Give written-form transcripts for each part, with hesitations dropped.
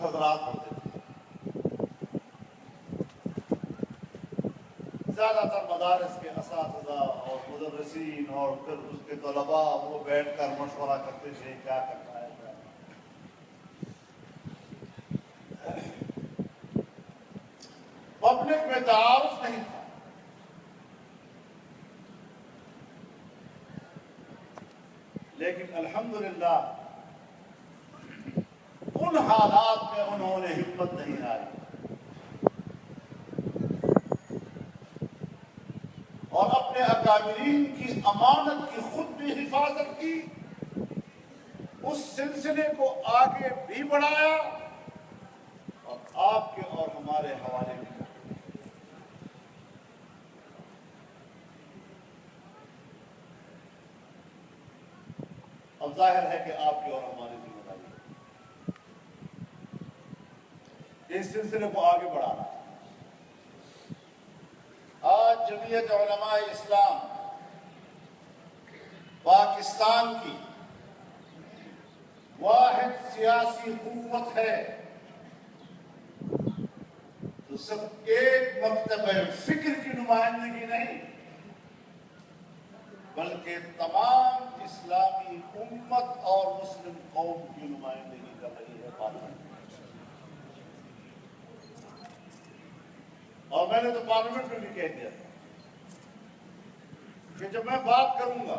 حضرات ہوتے تھے، زیادہ تر مدارس کے اساتذہ اور مدرسین اور پھر اس کے طلباء وہ بیٹھ کر مشورہ کرتے تھے کیا کرنا ہے کیا نہیں۔ پبلک میں تعارف نہیں تھا، لیکن الحمدللہ ان حالات میں انہوں نے ہمت نہیں ہاری اور اپنے اکابرین کی امانت کی خود بھی حفاظت کی، اس سلسلے کو آگے بھی بڑھایا اور آپ کے اور ہمارے حوالے بھی۔ اب ظاہر ہے کہ آپ کی اور ہماری ذمہ داری ہے اس سلسلے کو آگے بڑھانا۔ آج جمعیت علماء اسلام پاکستان کی واحد سیاسی قوت ہے تو صرف ایک مکتب فکر کی نمائندگی نہیں بلکہ تمام اسلامی امت اور مسلم قوم کی نمائندگی کر رہی ہے پارلیمنٹ۔ اور میں نے تو پارلیمنٹ میں بھی کہہ دیا تھا کہ جب میں بات کروں گا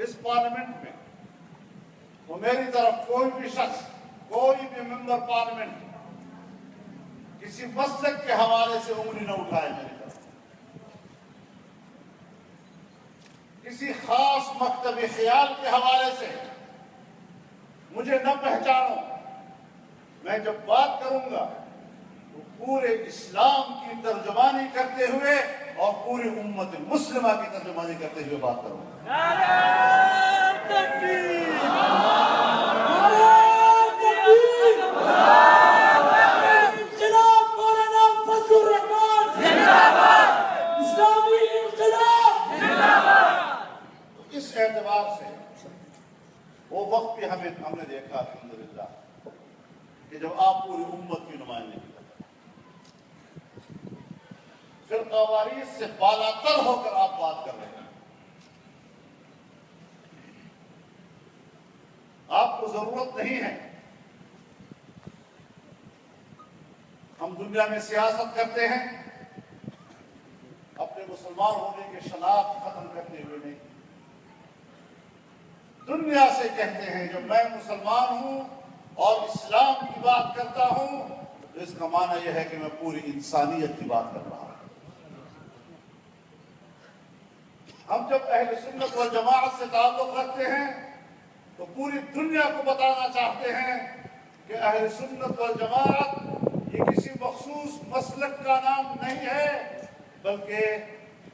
اس پارلیمنٹ میں تو میری طرف کوئی بھی شخص، کوئی بھی ممبر پارلیمنٹ کسی مسلک کے حوالے سے انگلی نہ اٹھائے میری طرف، کسی خاص مکتب خیال کے حوالے سے مجھے نہ پہچانو۔ میں جب بات کروں گا تو پورے اسلام کی ترجمانی کرتے ہوئے اور پوری امت مسلمہ کی ترجمانی کرتے ہوئے بات کروں گا۔ نعرہ تکبیر! نعرہ تکبیر! انقلاب مولانا فضل الرحمان زندہ باد! اسلامی انقلاب زندہ باد! اس اعتبار سے وہ وقت بھی ہم نے دیکھا الحمدللہ کہ جب آپ پوری امت کی نمائندگی کرتے ہیں، فرقہ واریت سے بالاتر ہو کر آپ بات کر رہے ہیں۔ آپ کو ضرورت نہیں ہے، ہم دنیا میں سیاست کرتے ہیں اپنے مسلمان ہونے کے شناخت ختم کرتے ہوئے نہیں، دنیا سے کہتے ہیں جب میں مسلمان ہوں اور اسلام کی بات کرتا ہوں تو اس کا معنی یہ ہے کہ میں پوری انسانیت کی بات کر رہا ہوں۔ ہم جب اہل سنت والجماعت سے تعلق رکھتے ہیں تو پوری دنیا کو بتانا چاہتے ہیں کہ اہل سنت والجماعت یہ کسی مخصوص مسلک کا نام نہیں ہے بلکہ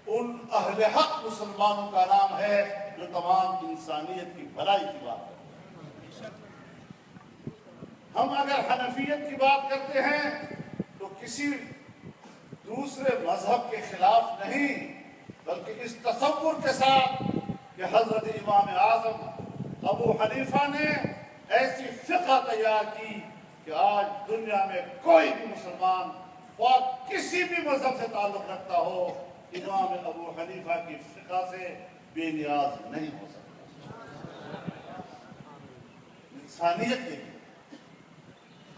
ان اہل حق مسلمانوں کا نام ہے جو تمام انسانیت کی بھلائی کی بات کرتے ہیں۔ ہم اگر حنفیت کی بات کرتے ہیں تو کسی دوسرے مذہب کے خلاف نہیں بلکہ اس تصور کے ساتھ کہ حضرت امام اعظم ابو حنیفہ نے ایسی فقہ تیار کی کہ آج دنیا میں کوئی بھی مسلمان خواہ کسی بھی مذہب سے تعلق رکھتا ہو امام ابو حنیفہ کی فقہ سے بے نیاز نہیں ہو سکتا۔ انسانیت کے لیے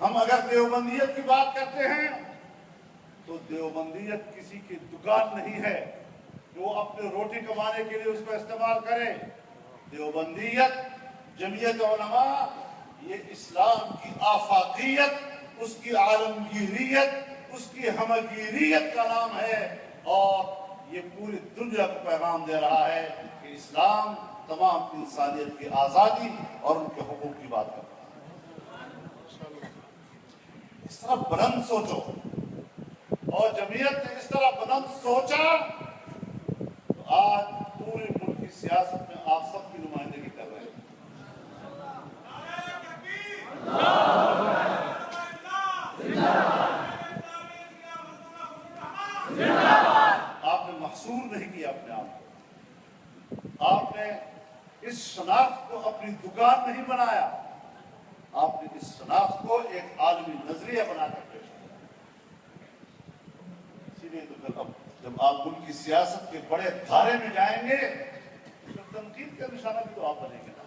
ہم اگر دیوبندیت کی بات کرتے ہیں تو دیوبندیت کسی کی دکان نہیں ہے جو وہ اپنے روٹی کمانے کے لیے اس کو استعمال کرے۔ دیوبندیت جمعیت علماء یہ اسلام کی آفاقیت، اس کی عالمگیریت، اس کی ہمگیریت کا نام ہے اور یہ پوری دنیا کو پیغام دے رہا ہے کہ اسلام تمام انسانیت کی آزادی اور ان کے حقوق کی بات کرتا ہے۔ اس طرح بلند سوچو، اور جمعیت نے اس طرح بلند سوچا تو آج پورے ملک کی سیاست میں آپ سب کی نمائندگی کر رہے ہیں۔ آپ نے محصور نہیں کیا اپنے آپ کو، آپ نے اس شناخت کو اپنی دکان نہیں بنایا، آپ نے اس شناخت کو ایک عالمی نظریہ بنا کر پیش کیا. اسی لیے تو پھر اب جب آپ ملک کی سیاست کے بڑے دھارے میں جائیں گے تو تنقید کا نشانہ بھی تو آپ بنیں گے نا.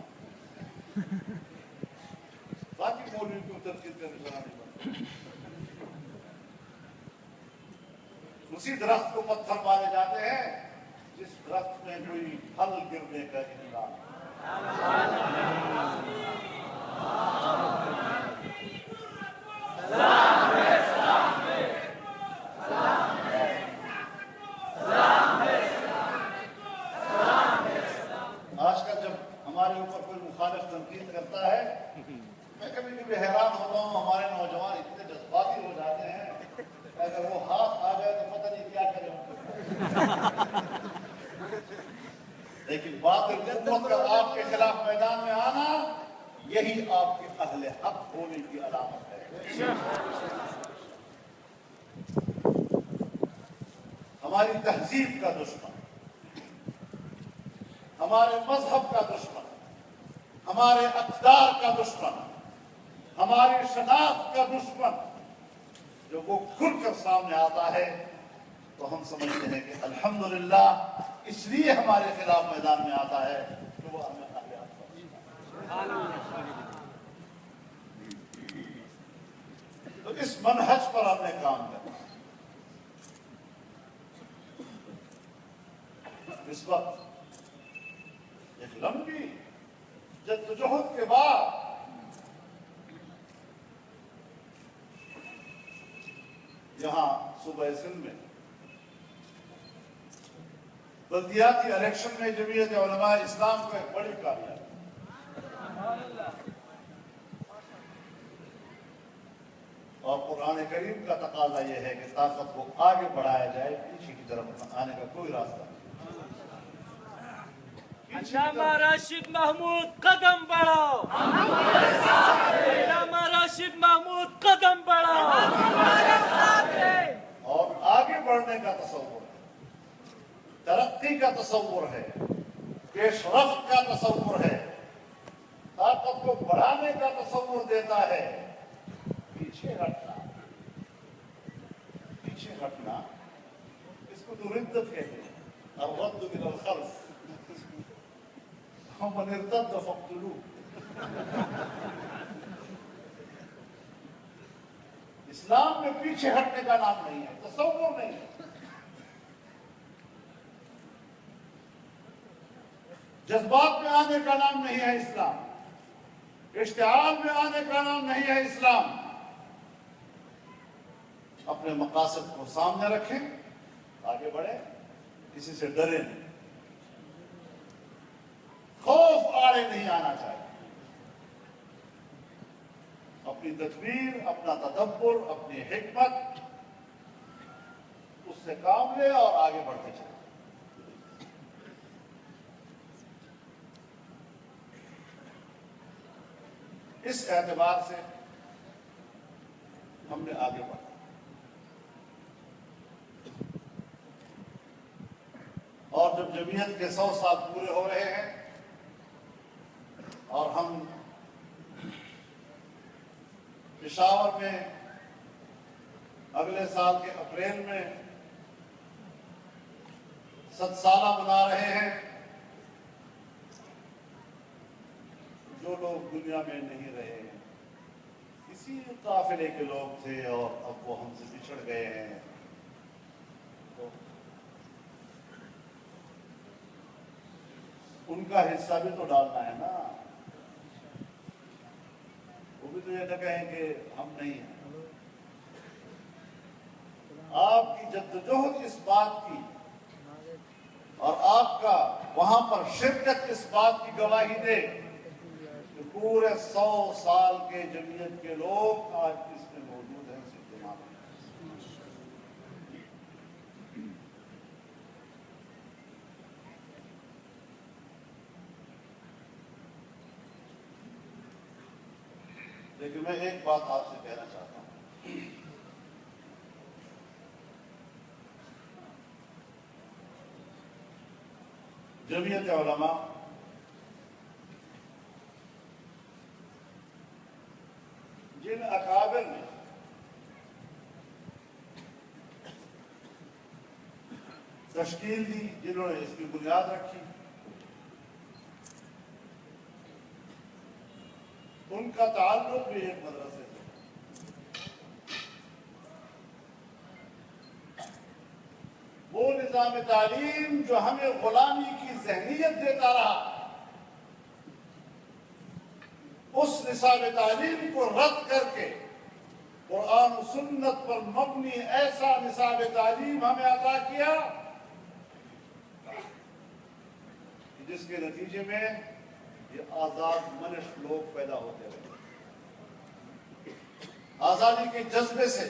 باقی مولوی کو تنقید کا نشانہ نہیں بنتا. اسی درخت کو پتھر مارے جاتے ہیں جس درخت میں کوئی پھل گرنے کا امکان. آج کل جب ہمارے اوپر کوئی مخالف تنقید کرتا ہے میں کبھی کبھی حیران ہوتا ہوں. ہمارے نوجوان اتنے جذباتی ہو جاتے ہیں کہ اگر وہ ہاتھ آ جائے تو پتہ نہیں کیا کرے. لیکن باطل حکومت کا آپ کے خلاف میدان میں آنا یہی آپ کے اہل حق ہونے کی علامت ہے. ہماری تہذیب کا دشمن، ہمارے مذہب کا دشمن، ہمارے اقدار کا دشمن، ہماری شناخت کا دشمن جب وہ کھل کر سامنے آتا ہے تو ہم سمجھتے ہیں کہ الحمدللہ اس لیے ہمارے خلاف میدان میں آتا ہے کہ وہ ہمیں تو اس منہج پر ہم نے کام کرنا. اس وقت ایک لمبی جدوجہد کے بعد یہاں صوبہ سندھ میں بلدیاتی الیکشن میں جمعیت علماء اسلام کو ایک بڑی کامیابی. اور قرآن کریم کا تقاضا یہ ہے کہ طاقت کو آگے بڑھایا جائے، پیچھے کی طرف آنے کا کوئی راستہ نہیں. علامہ راشد محمود قدم بڑھاؤ. علامہ راشد محمود قدم بڑھاؤ. اور آگے بڑھنے کا تصور ہے، ترقی کا تصور ہے، پیش رفت کا تصور ہے، طاقت کو بڑھانے کا تصور دیتا ہے. پیچھے ہٹنا اس کو تو ردت کہتے ہیں. الرد من الخلف ومن ارتد فاقتلوه. اسلام میں پیچھے ہٹنے کا نام نہیں ہے، تصور نہیں ہے. جذبات میں آنے کا نام نہیں ہے اسلام، اشتعال میں آنے کا نام نہیں ہے اسلام. اپنے مقاصد کو سامنے رکھیں، آگے بڑھیں، کسی سے ڈریں نہیں. خوف آڑے نہیں آنا چاہیے. اپنی تدبیر، اپنا تدبر، اپنی حکمت اس سے کام لے اور آگے بڑھتے چلے. اس اعتبار سے ہم نے آگے بڑھا. اور جب جمعیت کے 100 سال پورے ہو رہے ہیں اور ہم پشاور میں اگلے سال کے اپریل میں 7 سالہ منا رہے ہیں، جو لوگ دنیا میں نہیں رہے ہیں اسی قافلے کے لوگ تھے اور اب وہ ہم سے بچھڑ گئے ہیں. تو ان کا حصہ بھی تو ڈالنا ہے نا. وہ بھی تو یہ نہ کہیں کہ ہم نہیں ہیں. آپ کی جدوجہد اس بات کی اور آپ کا وہاں پر شرکت اس بات کی گواہی دے کہ پورے 100 سال کے جمعیت کے لوگ آج اس میں موجود ہیں. لیکن میں ایک بات آپ سے کہنا چاہتا ہوں. جمعیت علماء جن اکابر نے تشکیل دی، جنہوں نے اس کی بنیاد رکھی، ان کا تعلق بھی ایک مدرسے سے۔ وہ نظام تعلیم جو ہمیں غلامی کی ذہنیت دیتا رہا، اس نصاب تعلیم کو رد کر کے قرآن و سنت پر مبنی ایسا نصاب تعلیم ہمیں عطا کیا جس کے نتیجے میں یہ آزاد منش لوگ پیدا ہوتے رہے، آزادی کے جذبے سے،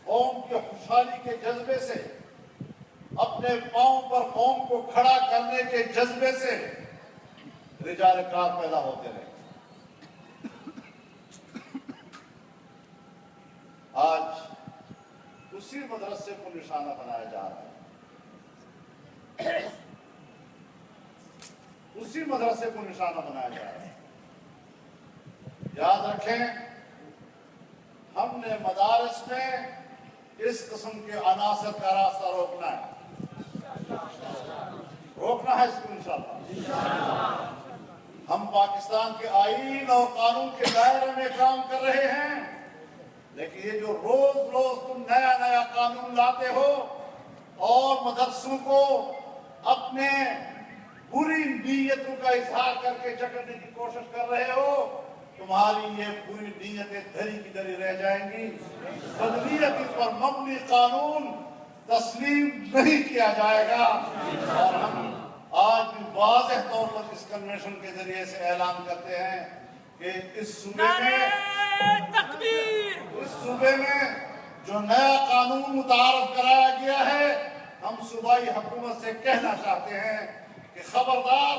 قوم کی خوشحالی کے جذبے سے، اپنے پاؤں پر قوم کو کھڑا کرنے کے جذبے سے رجال کار پیدا ہوتے رہے۔ آج اسی مدرسے کو نشانہ بنایا جا رہا ہے، اسی مدرسے کو نشانہ بنایا جا رہا ہے۔ یاد رکھیں، ہم نے مدارس میں اس قسم کے عناصر کا راستہ روکنا ہے، روکنا ہے اس کو انشاءاللہ۔ ہم پاکستان کے آئین اور قانون کے دائرے میں کام کر رہے ہیں، لیکن یہ جو روز روز تم نیا نیا قانون لاتے ہو اور مدرسوں کو اپنے بری نیتوں کا اظہار کر کے جکڑنے کی کوشش کر رہے ہو، تمہاری یہ بری نیتیں دھری کی دھری رہ جائیں گی۔ بدنیتی پر مبنی قانون تسلیم نہیں کیا جائے گا، اور ہم آج بھی واضح طور پر اس کنونشن کے ذریعے سے اعلان کرتے ہیں کہ اس صوبے میں جو نیا قانون متعارف کرایا گیا ہے، ہم صوبائی حکومت سے کہنا چاہتے ہیں کہ خبردار،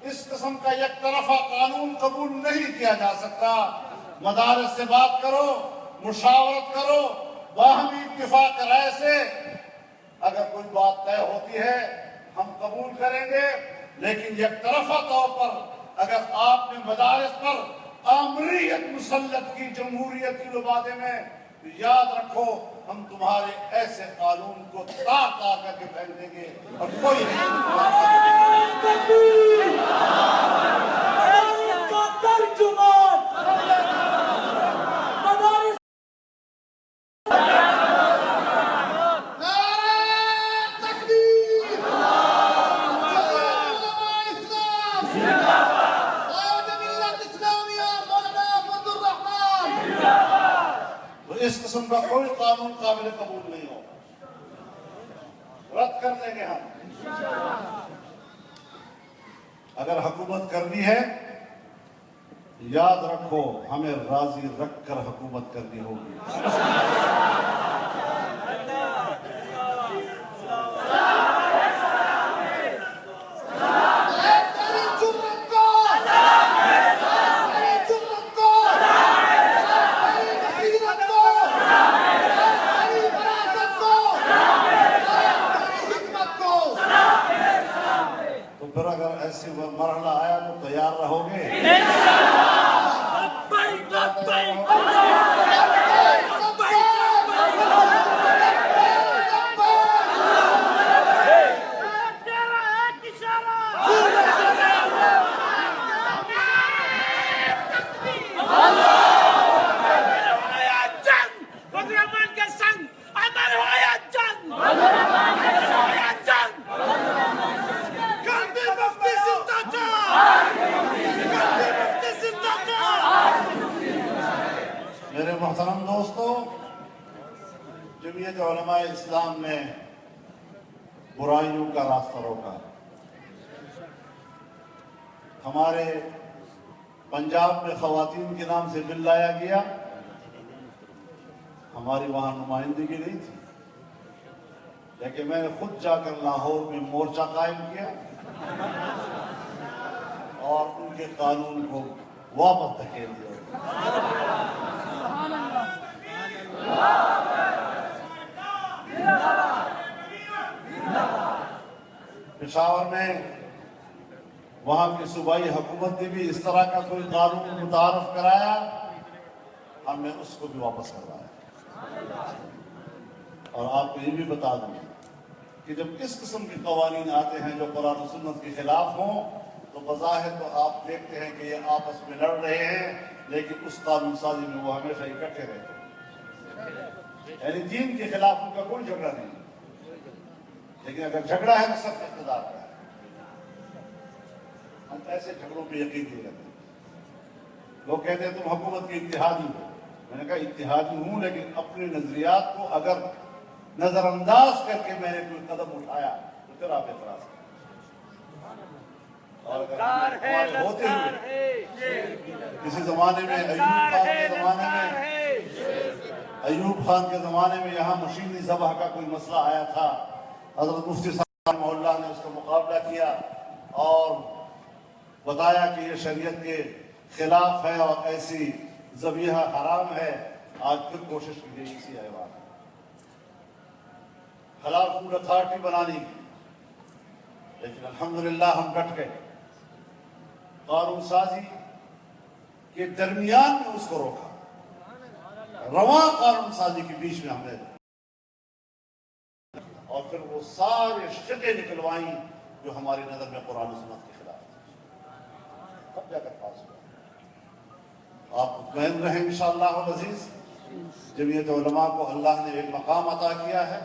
اس قسم کا یک طرفہ قانون قبول نہیں کیا جا سکتا۔ مدارس سے بات کرو، مشاورت کرو، باہمی اتفاق رائے سے اگر کوئی بات طے ہوتی ہے ہم قبول کریں گے، لیکن یک طرفہ طور پر اگر آپ نے مدارس پر آمریت مسلط کی، جمہوریت کی لبادے میں، تو یاد رکھو ہم تمہارے ایسے قانون کو تار تار کر کے پھینک دیں گے اور کوئی اس قسم کا کوئی قانون قابل قبول نہیں ہو، رد کر دیں گے ہم۔ اگر حکومت کرنی ہے، یاد رکھو ہمیں راضی رکھ کر حکومت کرنی ہوگی۔ پھر اگر ایسی مرحلہ آیا تو تیار رہو گے؟ میرے محترم دوستو، جمعیت علماء اسلام نے برائیوں کا راستہ روکا۔ ہمارے پنجاب میں خواتین کے نام سے بل لایا گیا، ہماری وہاں نمائندگی نہیں تھی، لیکن میں نے خود جا کر لاہور میں مورچہ قائم کیا اور ان کے قانون کو واپس دھکیل دیا۔ پشاور میں وہاں کی صوبائی حکومت نے بھی اس طرح کا کوئی قانون متعارف کرایا ہم نے اس کو بھی واپس کروایا. اور آپ کو یہ بھی بتا دوں کہ جب اس قسم کے قوانین آتے ہیں جو قرآن و سنت کے خلاف ہوں تو بظاہر تو آپ دیکھتے ہیں کہ یہ آپس میں لڑ رہے ہیں، لیکن اس قانون سازی میں وہ ہمیشہ اکٹھے رہتے ہیں. یعنی دین کے خلاف ان کا کوئی جھگڑا نہیں، لیکن اگر جھگڑا ہے تو سب اقتدار کا ہے. ہم ایسے جھگڑوں پہ یقین نہیں رکھتے. لوگ کہتے ہیں تم حکومت کے اتحادی ہو. میں نے کہا اتحادی ہوں، لیکن اپنے نظریات کو اگر نظر انداز کر کے میں نے کوئی قدم اٹھایا تو پھر آپ اعتراض کریں. اور اگر ہمارے ہوتے ہوئے کسی زمانے میں ایوب خان کے زمانے میں یہاں مشینی ذبح کا کوئی مسئلہ آیا تھا، حضرت مفتی صاحب رحمہ اللہ نے اس کا مقابلہ کیا اور بتایا کہ یہ شریعت کے خلاف ہے اور ایسی ذبیحہ حرام ہے. آج پھر کوشش کی گئی اسی ایوان حلال فوڈ اتھارٹی بنانے کی، لیکن الحمدللہ ہم ڈٹ گئے. قانون سازی کے درمیان میں اس کو روکا، رواں قانون سازی کے بیچ میں ہم نے، اور پھر وہ سارے شکیں نکلوائیں جو ہماری نظر میں قرآن و سنت کے خلاف تھی، تب جا کر پاس ہوا. آپ مطمئن رہیں انشاءاللہ العزیز. جمعیت علماء کو اللہ نے ایک مقام عطا کیا ہے،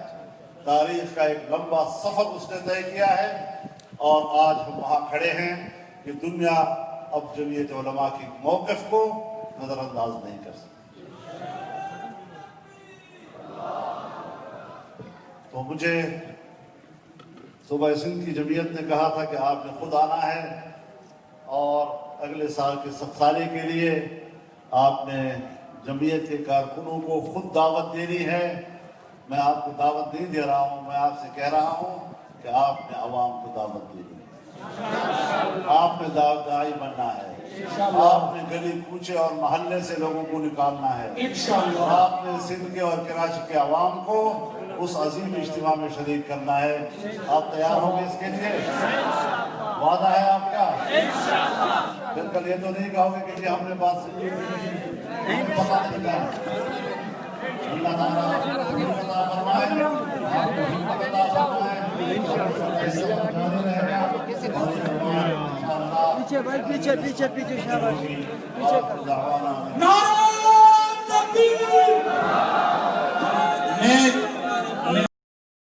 تاریخ کا ایک لمبا سفر اس نے طے کیا ہے، اور آج ہم وہاں کھڑے ہیں کہ دنیا اب جمعیت علماء کی موقف کو نظر انداز نہیں کر سکتی. تو مجھے صوبہ سندھ کی جمعیت نے کہا تھا کہ آپ نے خود آنا ہے اور اگلے سال کے 7 سالے کے لیے آپ نے جمعیت کے کارکنوں کو خود دعوت دینی ہے. میں آپ کو دعوت نہیں دے رہا ہوں، میں آپ سے کہہ رہا ہوں کہ آپ نے عوام کو دعوت دینی ہے. آپ نے داعی بننا ہے، آپ نے گلی کوچے اور محلے سے لوگوں کو نکالنا ہے. آپ نے سندھ کے اور کراچی کے عوام کو اس عظیم اجتماع میں شریک کرنا ہے. آپ تیار ہوں گے اس کے لیے؟ وعدہ ہے آپ کا؟ پھر کل یہ تو نہیں کہو گے کہ جی ہم نے بات سنی، ہمیں پتہ نہیں تھا. اللہ تعالیٰ عطا فرمائے، آپ کو حکمت عطا فرمائے، ایسے جاری رہے گا. پیچھے بھائی، پیچھے شاباش. اور دعوانا